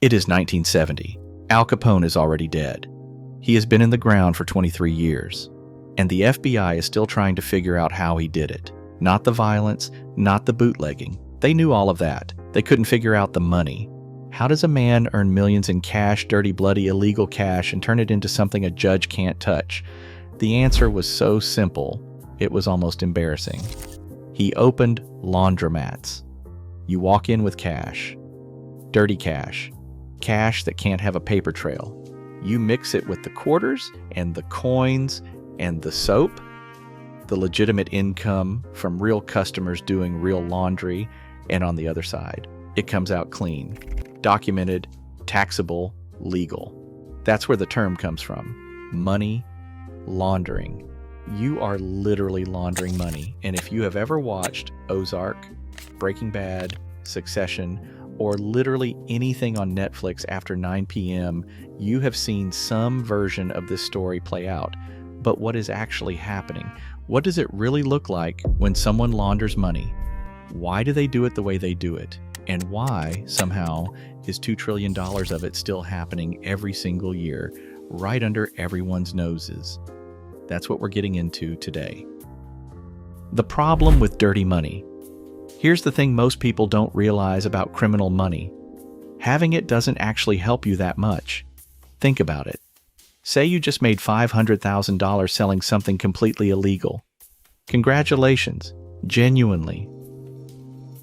It is 1970. Al Capone is already dead. He has been in the ground for 23 years. And the FBI is still trying to figure out how he did it. Not the violence, not the bootlegging. They knew all of that. They couldn't figure out the money. How does a man earn millions in cash, dirty, bloody, illegal cash, and turn it into something a judge can't touch? The answer was so simple, it was almost embarrassing. He opened laundromats. You walk in with cash. Dirty cash. Cash that can't have a paper trail. You mix it with the quarters and the coins and the soap, the legitimate income from real customers doing real laundry, and on the other side, it comes out clean, documented, taxable, legal. That's where the term comes from. Money laundering. You are literally laundering money, and if you have ever watched Ozark, Breaking Bad, Succession, or literally anything on Netflix after 9 p.m., you have seen some version of this story play out. But what is actually happening? What does it really look like when someone launders money? Why do they do it the way they do it? And why, somehow, is $2 trillion of it still happening every single year, right under everyone's noses? That's what we're getting into today. The problem with dirty money. Here's the thing most people don't realize about criminal money. Having it doesn't actually help you that much. Think about it. Say you just made $500,000 selling something completely illegal. Congratulations, genuinely.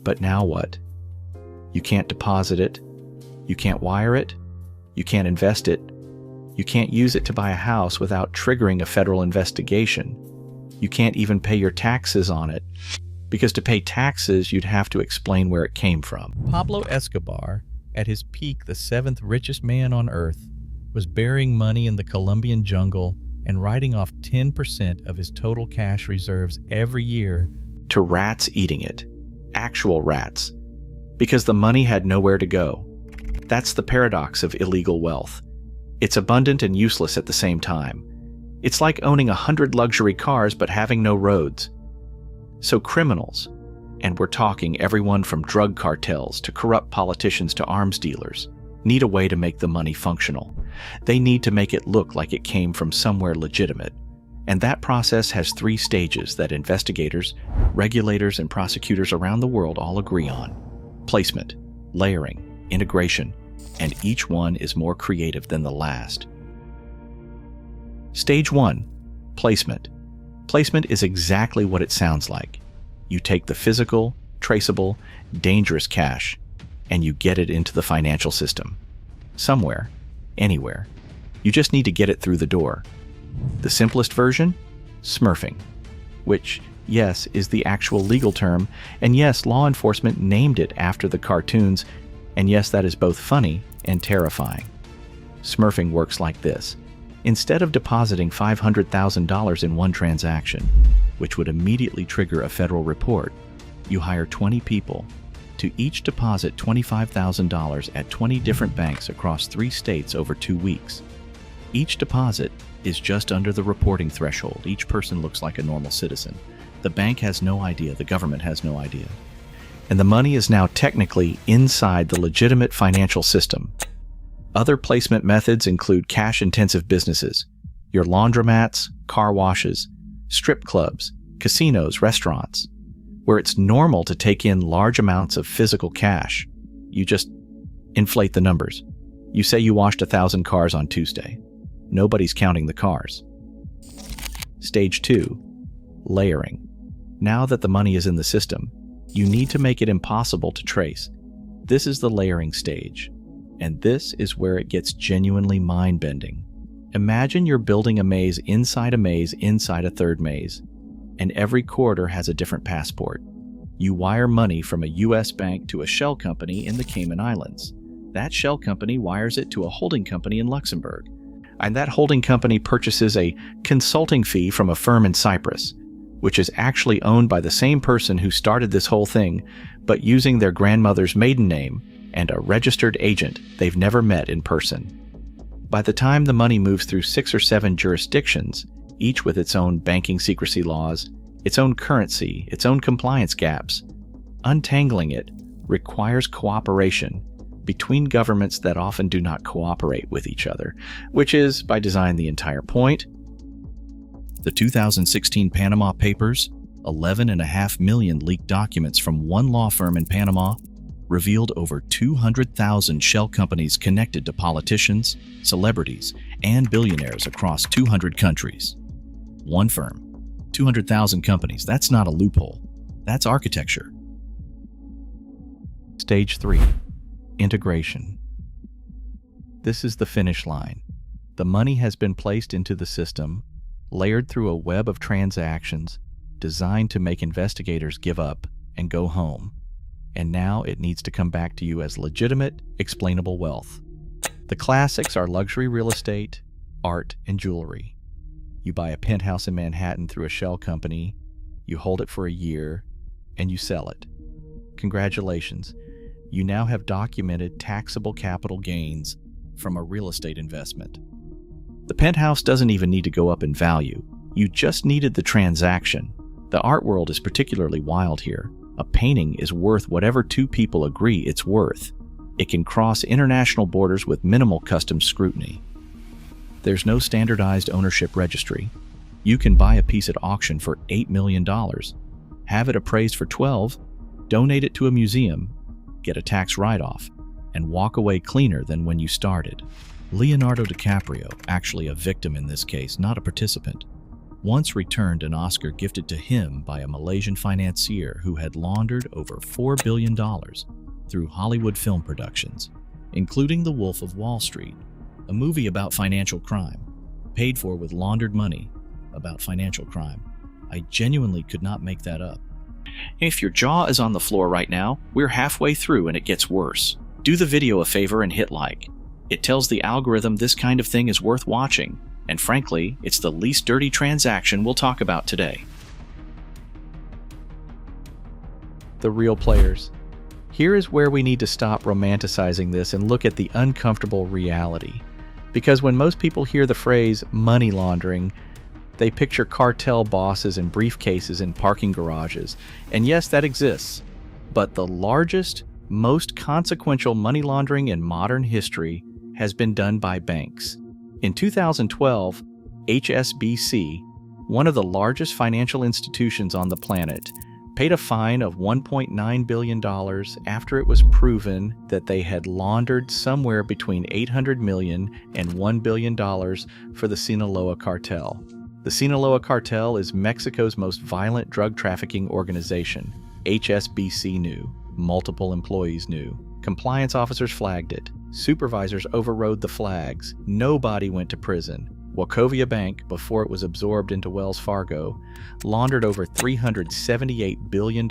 But now what? You can't deposit it. You can't wire it. You can't invest it. You can't use it to buy a house without triggering a federal investigation. You can't even pay your taxes on it. Because to pay taxes, you'd have to explain where it came from. Pablo Escobar, at his peak the 7th richest man on earth, was burying money in the Colombian jungle and writing off 10% of his total cash reserves every year to rats eating it. Actual rats. Because the money had nowhere to go. That's the paradox of illegal wealth. It's abundant and useless at the same time. It's like owning 100 luxury cars but having no roads. So criminals, and we're talking everyone from drug cartels to corrupt politicians to arms dealers, need a way to make the money functional. They need to make it look like it came from somewhere legitimate. And that process has 3 stages that investigators, regulators, and prosecutors around the world all agree on. Placement, layering, integration, and each one is more creative than the last. Stage 1, placement. Placement is exactly what it sounds like. You take the physical, traceable, dangerous cash, and you get it into the financial system. Somewhere, anywhere. You just need to get it through the door. The simplest version? Smurfing. Which, yes, is the actual legal term, and yes, law enforcement named it after the cartoons, and yes, that is both funny and terrifying. Smurfing works like this. Instead of depositing $500,000 in one transaction, which would immediately trigger a federal report, you hire 20 people to each deposit $25,000 at 20 different banks across 3 states over 2 weeks. Each deposit is just under the reporting threshold. Each person looks like a normal citizen. The bank has no idea, the government has no idea. And the money is now technically inside the legitimate financial system. Other placement methods include cash-intensive businesses, your laundromats, car washes, strip clubs, casinos, restaurants, where it's normal to take in large amounts of physical cash. You just inflate the numbers. You say you washed 1,000 cars on Tuesday. Nobody's counting the cars. Stage 2, layering. Now that the money is in the system, you need to make it impossible to trace. This is the layering stage. And this is where it gets genuinely mind-bending. Imagine you're building a maze inside a third maze, and every quarter has a different passport. You wire money from a U.S. bank to a shell company in the Cayman Islands. That shell company wires it to a holding company in Luxembourg, and that holding company purchases a consulting fee from a firm in Cyprus, which is actually owned by the same person who started this whole thing, but using their grandmother's maiden name and a registered agent they've never met in person. By the time the money moves through 6 or 7 jurisdictions, each with its own banking secrecy laws, its own currency, its own compliance gaps, untangling it requires cooperation between governments that often do not cooperate with each other, which is, by design, the entire point. The 2016 Panama Papers, 11.5 million leaked documents from one law firm in Panama, revealed over 200,000 shell companies connected to politicians, celebrities, and billionaires across 200 countries. One firm, 200,000 companies. That's not a loophole. That's architecture. Stage 3. Integration. This is the finish line. The money has been placed into the system, layered through a web of transactions designed to make investigators give up and go home. And now it needs to come back to you as legitimate, explainable wealth. The classics are luxury real estate, art, and jewelry. You buy a penthouse in Manhattan through a shell company, you hold it for a year, and you sell it. Congratulations, you now have documented taxable capital gains from a real estate investment. The penthouse doesn't even need to go up in value. You just needed the transaction. The art world is particularly wild here. A painting is worth whatever two people agree it's worth. It can cross international borders with minimal customs scrutiny. There's no standardized ownership registry. You can buy a piece at auction for $8 million, have it appraised for 12, donate it to a museum, get a tax write-off, and walk away cleaner than when you started. Leonardo DiCaprio, actually a victim in this case, not a participant, once returned an Oscar gifted to him by a Malaysian financier who had laundered over $4 billion through Hollywood film productions, including The Wolf of Wall Street, a movie about financial crime, paid for with laundered money about financial crime. I genuinely could not make that up. If your jaw is on the floor right now, we're halfway through and it gets worse. Do the video a favor and hit like. It tells the algorithm this kind of thing is worth watching. And frankly, it's the least dirty transaction we'll talk about today. The real players. Here is where we need to stop romanticizing this and look at the uncomfortable reality. Because when most people hear the phrase money laundering, they picture cartel bosses in briefcases in parking garages. And yes, that exists. But the largest, most consequential money laundering in modern history has been done by banks. In 2012, HSBC, one of the largest financial institutions on the planet, paid a fine of $1.9 billion after it was proven that they had laundered somewhere between $800 million and $1 billion for the Sinaloa cartel. The Sinaloa cartel is Mexico's most violent drug trafficking organization. HSBC knew. Multiple employees knew. Compliance officers flagged it. Supervisors overrode the flags. Nobody went to prison. Wachovia Bank, before it was absorbed into Wells Fargo, laundered over $378 billion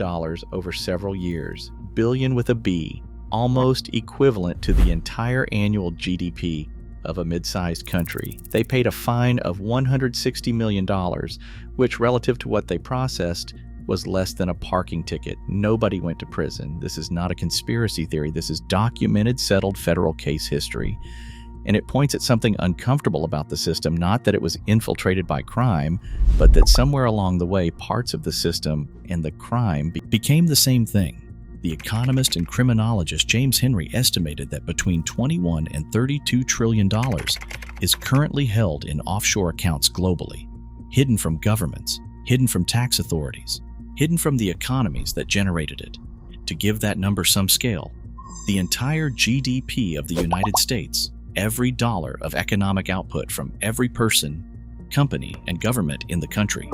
over several years. Billion with a B, almost equivalent to the entire annual GDP of a mid-sized country. They paid a fine of $160 million, which relative to what they processed was less than a parking ticket. Nobody went to prison. This is not a conspiracy theory. This is documented, settled federal case history. And it points at something uncomfortable about the system, not that it was infiltrated by crime, but that somewhere along the way, parts of the system and the crime became the same thing. The economist and criminologist James Henry estimated that between $21 and $32 trillion is currently held in offshore accounts globally, hidden from governments, hidden from tax authorities, hidden from the economies that generated it. To give that number some scale, the entire GDP of the United States, every dollar of economic output from every person, company, and government in the country,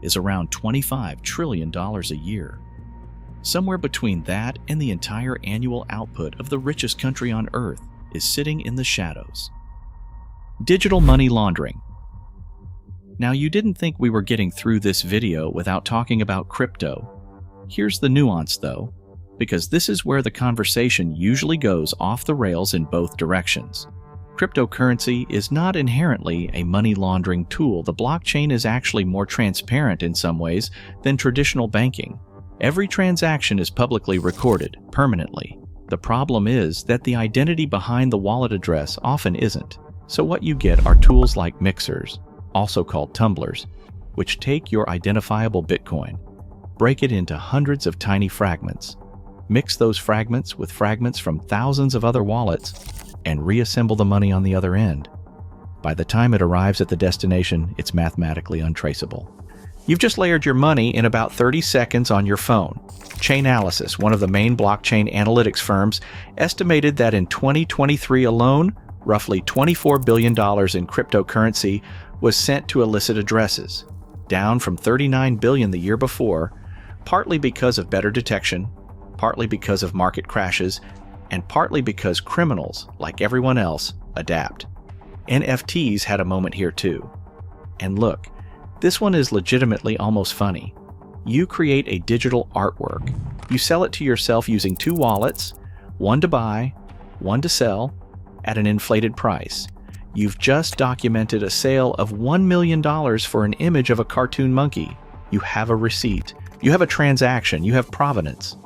is around $25 trillion a year. Somewhere between that and the entire annual output of the richest country on earth is sitting in the shadows. Digital money laundering. Now, you didn't think we were getting through this video without talking about crypto. Here's the nuance, though, because this is where the conversation usually goes off the rails in both directions. Cryptocurrency is not inherently a money laundering tool. The blockchain is actually more transparent in some ways than traditional banking. Every transaction is publicly recorded, permanently. The problem is that the identity behind the wallet address often isn't. So what you get are tools like mixers, also called tumblers, which take your identifiable Bitcoin, break it into hundreds of tiny fragments, mix those fragments with fragments from thousands of other wallets, and reassemble the money on the other end. By the time it arrives at the destination, it's mathematically untraceable. You've just layered your money in about 30 seconds on your phone. Chainalysis, one of the main blockchain analytics firms, estimated that in 2023 alone, roughly $24 billion in cryptocurrency was sent to illicit addresses, down from $39 billion the year before, partly because of better detection, partly because of market crashes, and partly because criminals, like everyone else, adapt. NFTs had a moment here too. And look, this one is legitimately almost funny. You create a digital artwork. You sell it to yourself using two wallets, one to buy, one to sell, at an inflated price. You've just documented a sale of $1 million for an image of a cartoon monkey. You have a receipt. You have a transaction. You have provenance.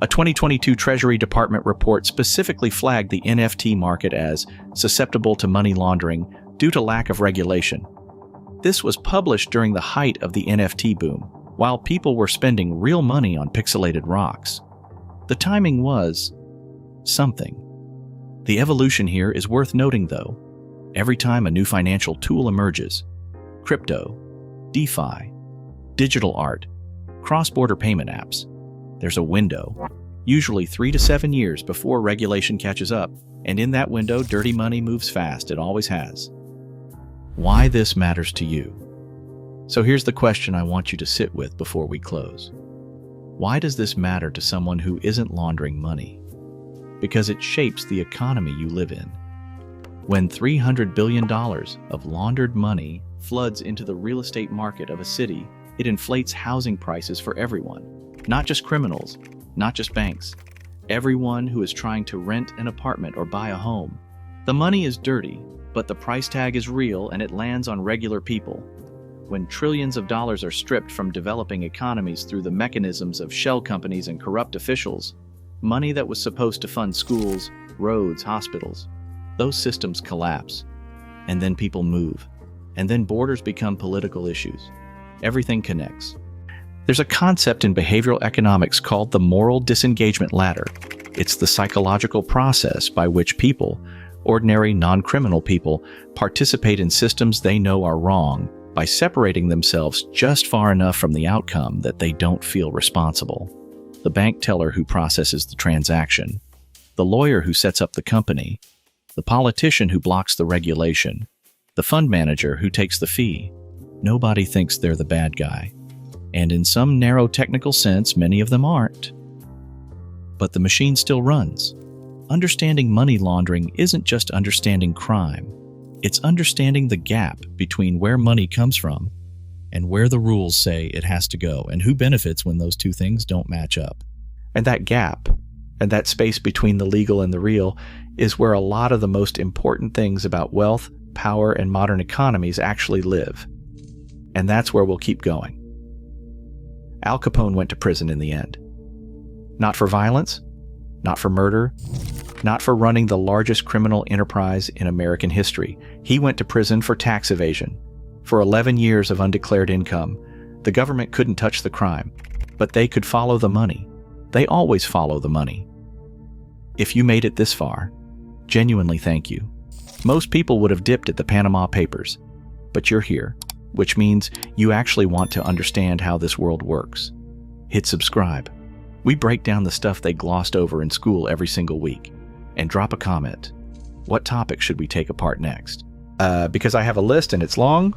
A 2022 Treasury Department report specifically flagged the NFT market as susceptible to money laundering due to lack of regulation. This was published during the height of the NFT boom, while people were spending real money on pixelated rocks. The timing was something. The evolution here is worth noting, though. Every time a new financial tool emerges, crypto, DeFi, digital art, cross-border payment apps, there's a window, usually 3 to 7 years before regulation catches up, and in that window, dirty money moves fast. It always has. Why this matters to you? So here's the question I want you to sit with before we close. Why does this matter to someone who isn't laundering money? Because it shapes the economy you live in. When $300 billion of laundered money floods into the real estate market of a city, it inflates housing prices for everyone. Not just criminals, not just banks. Everyone who is trying to rent an apartment or buy a home. The money is dirty, but the price tag is real and it lands on regular people. When trillions of dollars are stripped from developing economies through the mechanisms of shell companies and corrupt officials, money that was supposed to fund schools, roads, hospitals, those systems collapse. And then people move. And then borders become political issues. Everything connects. There's a concept in behavioral economics called the moral disengagement ladder. It's the psychological process by which people, ordinary non-criminal people, participate in systems they know are wrong by separating themselves just far enough from the outcome that they don't feel responsible. The bank teller who processes the transaction, the lawyer who sets up the company, the politician who blocks the regulation, the fund manager who takes the fee. Nobody thinks they're the bad guy. And in some narrow technical sense, many of them aren't. But the machine still runs. Understanding money laundering isn't just understanding crime. It's understanding the gap between where money comes from and where the rules say it has to go, and who benefits when those two things don't match up. And that gap, and that space between the legal and the real, is where a lot of the most important things about wealth, power, and modern economies actually live. And that's where we'll keep going. Al Capone went to prison in the end. Not for violence, not for murder, not for running the largest criminal enterprise in American history. He went to prison for tax evasion. For 11 years of undeclared income, the government couldn't touch the crime, but they could follow the money. They always follow the money. If you made it this far, genuinely thank you. Most people would have dipped at the Panama Papers, but you're here, which means you actually want to understand how this world works. Hit subscribe. We break down the stuff they glossed over in school every single week. And drop a comment. What topic should we take apart next? Because I have a list and it's long,